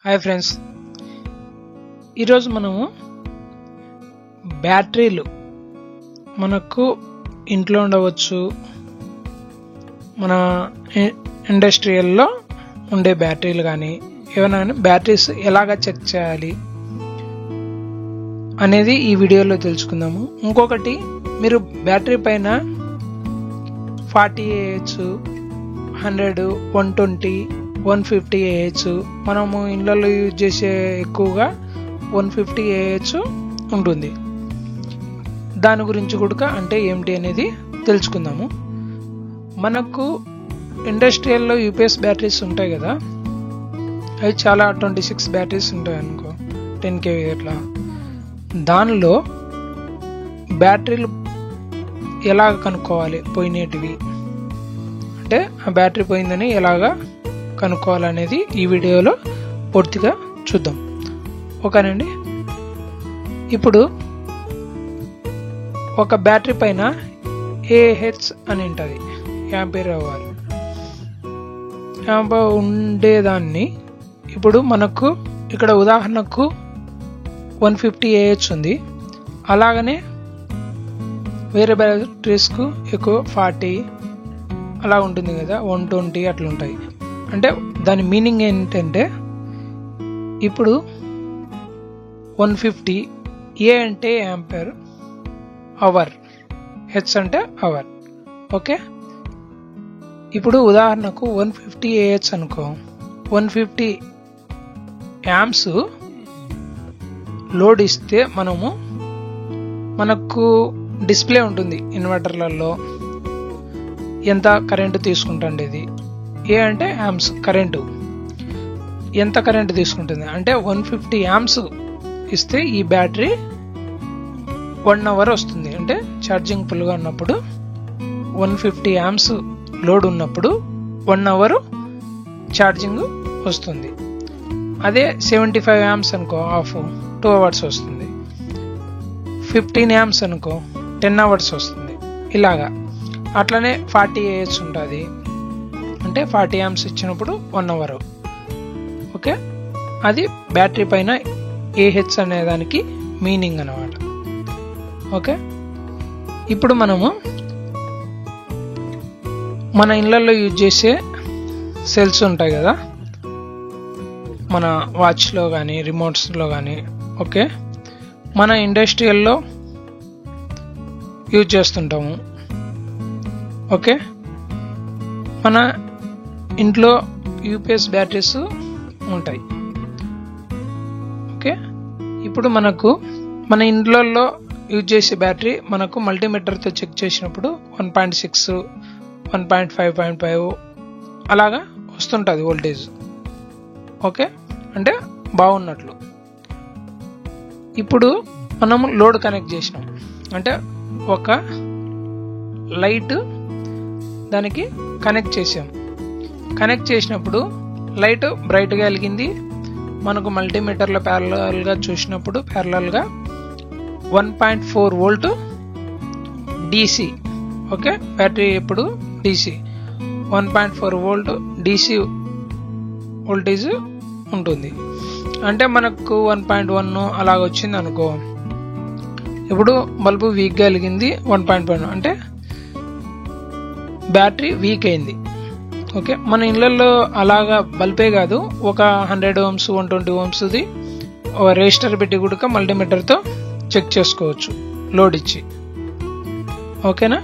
Hi friends, ఈరోజు మనము బ్యాటరీలు మనకు ఇంట్లో ఉండవచ్చు, మన ఇండస్ట్రియల్లో ఉండే బ్యాటరీలు కానీ ఏమైనా కానీ బ్యాటరీస్ ఎలాగ చెక్ చేయాలి అనేది ఈ వీడియోలో తెలుసుకుందాము. ఇంకొకటి, మీరు బ్యాటరీ పైన 40 AH, 100, 120, 150 AH, మనము ఇళ్ళల్లో యూజ్ చేసే ఎక్కువగా 150 AH ఉంటుంది. దాని గురించి కూడా అంటే ఏమిటి అనేది తెలుసుకుందాము. మనకు ఇండస్ట్రియల్లో యూపీఎస్ బ్యాటరీస్ ఉంటాయి కదా, అవి చాలా 26 బ్యాటరీస్ ఉంటాయి అనుకో, 10 kV అట్లా. దానిలో బ్యాటరీలు ఎలాగ కనుక్కోవాలి, పోయినటివి అంటే ఆ బ్యాటరీ పోయిందని ఎలాగా కనుక్కోవాలనేది ఈ వీడియోలో పూర్తిగా చూద్దాం. ఓకేనండి. ఇప్పుడు ఒక బ్యాటరీ పైన AH అని ఉంటుంది, యాంపీర్ అవ్వాలి ఉండేదాన్ని. ఇప్పుడు మనకు ఇక్కడ ఉదాహరణకు 150 AH ఉంది. అలాగనే వేరే బ్యాటరీస్కు ఎక్కువ 40 అలా ఉంటుంది కదా, 120 అట్లా ఉంటాయి. అంటే దాని మీనింగ్ ఏంటంటే, ఇప్పుడు 150 ఏ అంటే యాంపేర్, అవర్, హెచ్ అంటే అవర్. ఓకే. ఇప్పుడు ఉదాహరణకు 150 AH అనుకో, 150 యాంప్స్ లోడ్ ఇస్తే మనకు డిస్ప్లే ఉంటుంది ఇన్వర్టర్లలో, ఎంత కరెంటు తీసుకుంటుంది. ఏ అంటే యాంప్స్, కరెంటు ఎంత కరెంటు తీసుకుంటుంది అంటే 150 యాంప్స్ ఇస్తే ఈ బ్యాటరీ 1 అవర్ వస్తుంది. అంటే ఛార్జింగ్ ఫుల్గా ఉన్నప్పుడు 150 యాంప్స్ లోడ్ ఉన్నప్పుడు 1 అవర్ ఛార్జింగ్ వస్తుంది. అదే 75 యాంప్స్ అనుకో, 2 అవర్స్ వస్తుంది. 15 యాంప్స్ అనుకో, 10 అవర్స్ వస్తుంది. ఇలాగా. అట్లనే 40 AH ఉంటుంది, అంటే 40 యాంప్స్ ఇచ్చినప్పుడు 1 అవర్. ఓకే. అది బ్యాటరీ పైన AH అనే దానికి మీనింగ్ అన్నమాట. ఓకే. ఇప్పుడు మనము మన ఇళ్ళల్లో యూజ్ చేసే సెల్స్ ఉంటాయి కదా, మన వాచ్లో కానీ రిమోట్స్లో కానీ. ఓకే. మన ఇండస్ట్రియల్లో యూజ్ చేస్తుంటాము. ఓకే. మన ఇంట్లో యూపీఎస్ బ్యాటరీస్ ఉంటాయి. ఓకే. ఇప్పుడు మనకు మన ఇండ్లలో యూజ్ చేసే బ్యాటరీ మనకు మల్టీమీటర్తో చెక్ చేసినప్పుడు 1.6, 1.5 అలాగా వస్తుంటుంది వోల్టేజ్. ఓకే. అంటే బాగున్నట్లు. ఇప్పుడు మనము లోడ్ కనెక్ట్ చేసినాం అంటే ఒక లైట్ దానికి కనెక్ట్ చేసాం. కనెక్ట్ చేసినప్పుడు లైట్ బ్రైట్గా వెలిగింది. మనకు మల్టీమీటర్లో ప్యారలల్గా చూసినప్పుడు ప్యారలల్గా 1.4 వోల్ట్ DC. ఓకే. బ్యాటరీ ఎప్పుడు DC 1.4 వోల్ట్ DC వోల్టేజ్ ఉంటుంది. అంటే మనకు 1.1 అలాగ వచ్చింది అనుకో. ఇప్పుడు బల్బు వీక్గా వెలిగింది, 1.1 అంటే బ్యాటరీ వీక్ అయింది. ఓకే. మన ఇళ్ళల్లో అలాగా బల్బే కాదు, ఒక 100 ohms 120 ohmsది ఒక రెసిస్టర్ పెట్టి కూడా మల్టీమీటర్తో చెక్ చేసుకోవచ్చు లోడ్ ఇచ్చి. ఓకేనా.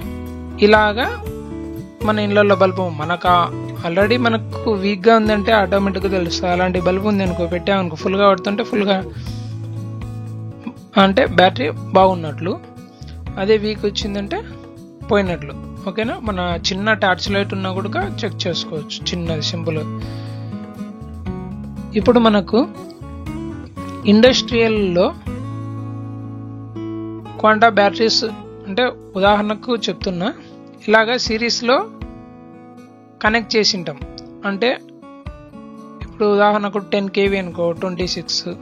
ఇలాగా మన ఇళ్ళల్లో బల్బు మనకు ఆల్రెడీ మనకు వీక్గా ఉందంటే ఆటోమేటిక్గా తెలుస్తుంది. అలాంటి బల్బు ఉంది అనుకో, పెట్టామనుకో, ఫుల్గా పడుతుంటే ఫుల్గా అంటే బ్యాటరీ బాగున్నట్లు. అదే వీక్ వచ్చిందంటే పోయినట్లు. ఓకేనా. మన చిన్న టార్చ్ లైట్ ఉన్నా కూడా చెక్ చేసుకోవచ్చు, చిన్నది సింపుల్. ఇప్పుడు మనకు ఇండస్ట్రియల్లో క్వాంటా బ్యాటరీస్ అంటే ఉదాహరణకు చెప్తున్నా, ఇలాగా సిరీస్లో కనెక్ట్ చేసి ఉంటాం. అంటే ఇప్పుడు ఉదాహరణకు 10 kV అనుకో, 26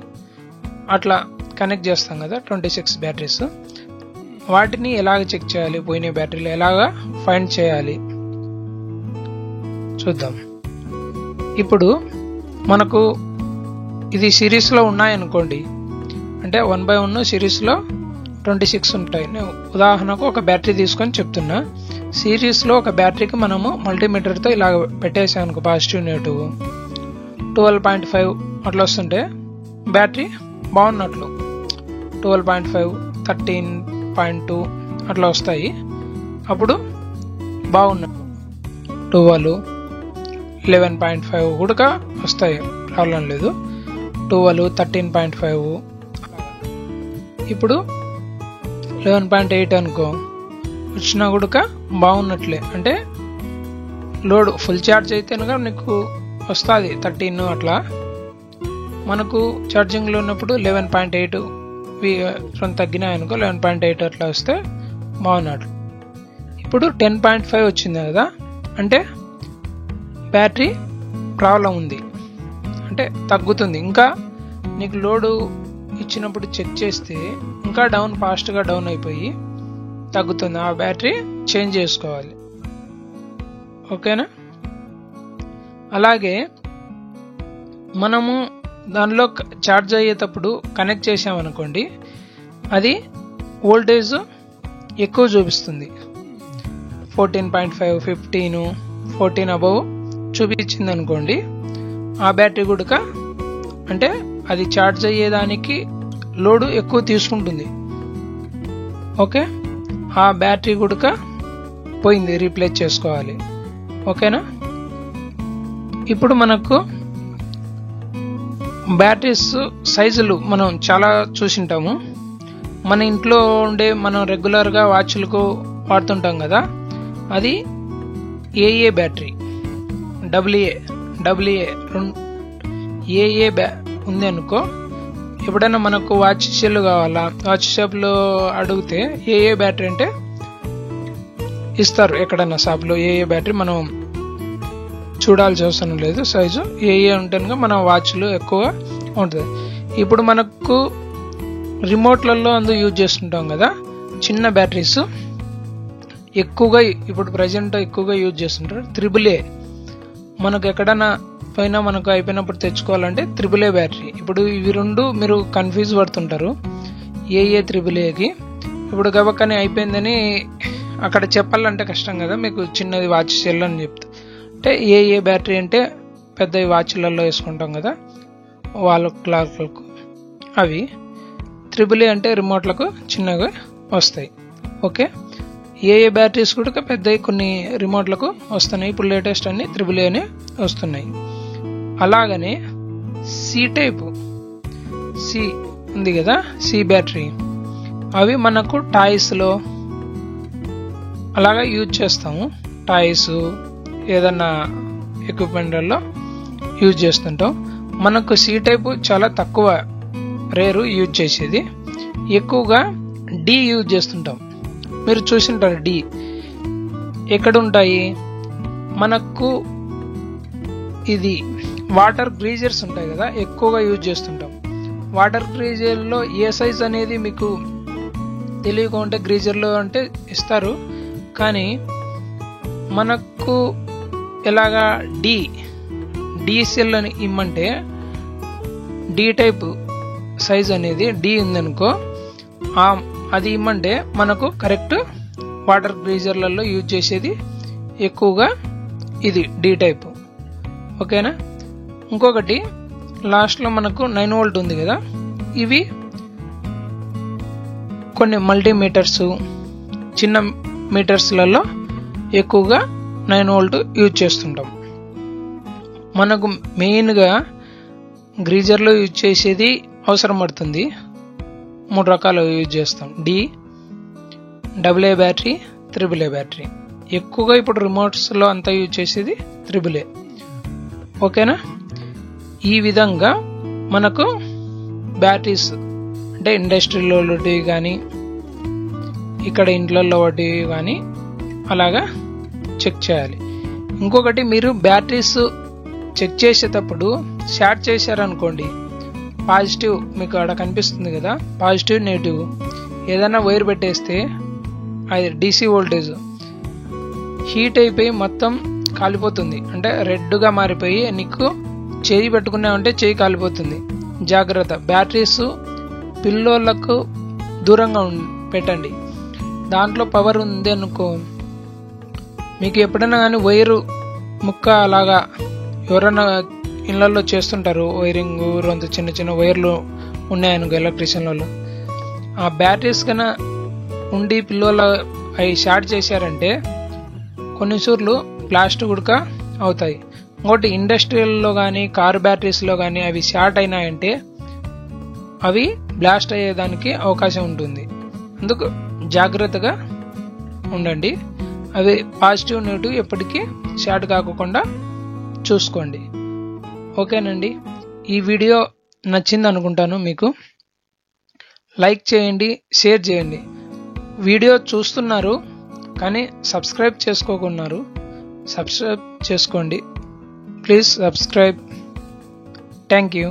అట్లా కనెక్ట్ చేస్తాం కదా, 26 బ్యాటరీస్. వాటిని ఎలాగ చెక్ చేయాలి, పోయిన బ్యాటరీలు ఎలాగా ఫైండ్ చేయాలి చూద్దాం. ఇప్పుడు మనకు ఇది సిరీస్లో ఉన్నాయనుకోండి, అంటే 1/1 సిరీస్లో 26 ఉంటాయి. నేను ఉదాహరణకు ఒక బ్యాటరీ తీసుకొని చెప్తున్నా. సిరీస్లో ఒక బ్యాటరీకి మనము మల్టీమీటర్తో ఇలా పెట్టేసాం అనుకో, పాజిటివ్ నెగిటివ్ 12.5 అట్లా వస్తుంటే బ్యాటరీ బాగున్నట్లు. 12.5, 13.2 అట్లా వస్తాయి. అప్పుడు బాగున్నట్టు. 12, 11.5 కూడా వస్తాయి, ప్రాబ్లం లేదు. 12, 13.5. ఇప్పుడు 11.8 అనుకో, వచ్చినా కూడా బాగున్నట్లే. అంటే లోడ్ ఫుల్ ఛార్జ్ అయితే కనుక నీకు వస్తుంది 13 అట్లా. మనకు ఛార్జింగ్లో ఉన్నప్పుడు 11.8 తగ్గినాయనుకో, 11.8 అట్లా వస్తే బాగున్నట్లు. ఇప్పుడు 10.5 వచ్చింది కదా, అంటే బ్యాటరీ ప్రాబ్లం ఉంది, అంటే తగ్గుతుంది. ఇంకా నీకు లోడు ఇచ్చినప్పుడు చెక్ చేస్తే ఇంకా ఫాస్ట్గా డౌన్ అయిపోయి తగ్గుతుంది. ఆ బ్యాటరీ చేంజ్ చేసుకోవాలి. ఓకేనా? అలాగే మనము దానిలో ఛార్జ్ అయ్యేటప్పుడు కనెక్ట్ చేసామనుకోండి, అది వోల్టేజ్ ఎక్కువ చూపిస్తుంది. 14.5, 15, 14 అబవ్ చూపించింది అనుకోండి, ఆ బ్యాటరీ కూడా అంటే అది ఛార్జ్ అయ్యేదానికి లోడు ఎక్కువ తీసుకుంటుంది. ఓకే, ఆ బ్యాటరీ కూడా పోయింది, రీప్లేస్ చేసుకోవాలి. ఓకేనా? ఇప్పుడు మనకు బ్యాటరీస్ సైజులు మనం చాలా చూసింటాము. మన ఇంట్లో ఉండే మనం రెగ్యులర్గా వాచ్లకు వాడుతుంటాం కదా, అది AA బ్యాటరీ, AA ఉంది అనుకో. ఎప్పుడైనా మనకు వాచ్ సెల్ కావాలా, వాచ్ షాప్లో అడిగితే AA బ్యాటరీ అంటే ఇస్తారు. ఎక్కడన్నా షాప్లో AA బ్యాటరీ మనం చూడాల్సిన అవసరం లేదు. సైజు AA ఉంటేనే మన వాచ్లు ఎక్కువ ఉంటుంది. ఇప్పుడు మనకు రిమోట్లలో యూజ్ చేస్తుంటాం కదా, చిన్న బ్యాటరీస్ ఎక్కువగా ఇప్పుడు ప్రజెంట్ ఎక్కువగా యూజ్ చేస్తుంటారు. AAA మనకు ఎక్కడన్నా పైన మనకు అయిపోయినప్పుడు తెచ్చుకోవాలంటే AAA బ్యాటరీ. ఇప్పుడు ఇవి రెండు మీరు కన్ఫ్యూజ్ పడుతుంటారు AA AAAకి. ఇప్పుడు గబక్కని అయిపోయిందని అక్కడ చెప్పాలంటే కష్టం కదా, మీకు చిన్నది వాచ్ సెల్ అని చెప్తా. అంటే AA బ్యాటరీ అంటే పెద్ద వాచ్లలో వేసుకుంటాం కదా, వాళ్ళ క్లాక్లకు. అవి AAA అంటే రిమోట్లకు చిన్నగా వస్తాయి. ఓకే, AA బ్యాటరీస్ కూడా పెద్దవి కొన్ని రిమోట్లకు వస్తున్నాయి. ఇప్పుడు లేటెస్ట్ అన్ని AAA అని వస్తున్నాయి. అలాగనే C టైప్, C ఉంది కదా, C బ్యాటరీ, అవి మనకు టాయ్స్లో అలాగా యూజ్ చేస్తాము. టాయ్స్ ఏదన్నా ఎక్విప్మెంట్లలో యూజ్ చేస్తుంటాం. మనకు C టైప్ చాలా తక్కువ, రేరు యూజ్ చేసేది. ఎక్కువగా D యూజ్ చేస్తుంటాం. మీరు చూసింటారు D ఎక్కడ ఉంటాయి, మనకు ఇది వాటర్ గ్రీజర్స్ ఉంటాయి కదా, ఎక్కువగా యూజ్ చేస్తుంటాం. వాటర్ గ్రీజర్లో ఏ సైజ్ అనేది మీకు తెలియక ఉంటే గ్రీజర్లో అంటే ఇస్తారు, కానీ మనకు ఎలాగా D సెల్ అని ఇమ్మంటే D టైప్ సైజ్ అనేది D ఉందనుకో, అది ఇమ్మంటే మనకు కరెక్ట్ వాటర్ గ్రీజర్లలో యూజ్ చేసేది ఎక్కువగా ఇది D టైప్. ఓకేనా? ఇంకొకటి లాస్ట్లో మనకు 9 వోల్ట్ ఉంది కదా, ఇవి కొన్ని మల్టీమీటర్స్, చిన్న మీటర్స్లలో ఎక్కువగా 9 వోల్ట్ యూజ్ చేస్తుంటాం. మనకు మెయిన్గా గ్రీజర్లో యూజ్ చేసేది అవసరం పడుతుంది. 3 రకాలు యూజ్ చేస్తాం: D, AA battery, AAA battery. ఎక్కువగా ఇప్పుడు రిమోట్స్లో అంతా యూజ్ చేసేది AAA. ఓకేనా? ఈ విధంగా మనకు బ్యాటరీస్ అంటే ఇండస్ట్రీలో ఒకటి కానీ ఇక్కడ ఇంట్లలో ఒకటి కానీ అలాగా చెక్ చేయాలి. ఇంకొకటి, మీరు బ్యాటరీస్ చెక్ చేసేటప్పుడు షార్ట్ చేశారనుకోండి, పాజిటివ్ మీకు అక్కడ కనిపిస్తుంది కదా, పాజిటివ్ నెగిటివ్, ఏదైనా వైర్ పెట్టేస్తే అది DC వోల్టేజ్ హీట్ అయిపోయి మొత్తం కాలిపోతుంది. అంటే రెడ్గా మారిపోయి నీకు చేయి పెట్టుకున్నావంటే చేయి కాలిపోతుంది. జాగ్రత్త, బ్యాటరీస్ పిల్లోళ్ళకు దూరంగా పెట్టండి. దాంట్లో పవర్ ఉంది అనుకో, మీకు ఎప్పుడైనా కానీ వైరు ముక్క అలాగా ఎవరైనా ఇళ్లలో చేస్తుంటారు, వైరింగ్ రొంత చిన్న చిన్న వైర్లు ఉన్నాయనుకో ఎలక్ట్రీషియన్లలో, ఆ బ్యాటరీస్ కన్నా ఉండి పిల్లోళ్ళ అవి షార్ట్ చేశారంటే కొన్నిసార్లు బ్లాస్ట్ కూడా అవుతాయి. ఇంకోటి ఇండస్ట్రియల్లో కానీ కారు బ్యాటరీస్లో కానీ అవి షార్ట్ అయినాయంటే అవి బ్లాస్ట్ అయ్యేదానికి అవకాశం ఉంటుంది. అందుకు జాగ్రత్తగా ఉండండి. అవి పాజిటివ్ నెగిటివ్ ఎప్పటికీ షార్ట్ కాకుండా చూసుకోండి. ఓకేనండి, ఈ వీడియో నచ్చింది అనుకుంటాను. మీకు లైక్ చేయండి, షేర్ చేయండి. వీడియో చూస్తున్నారు కానీ సబ్స్క్రైబ్ చేసుకోకున్నారు, సబ్స్క్రైబ్ చేసుకోండి ప్లీజ్. సబ్స్క్రైబ్. Thank you.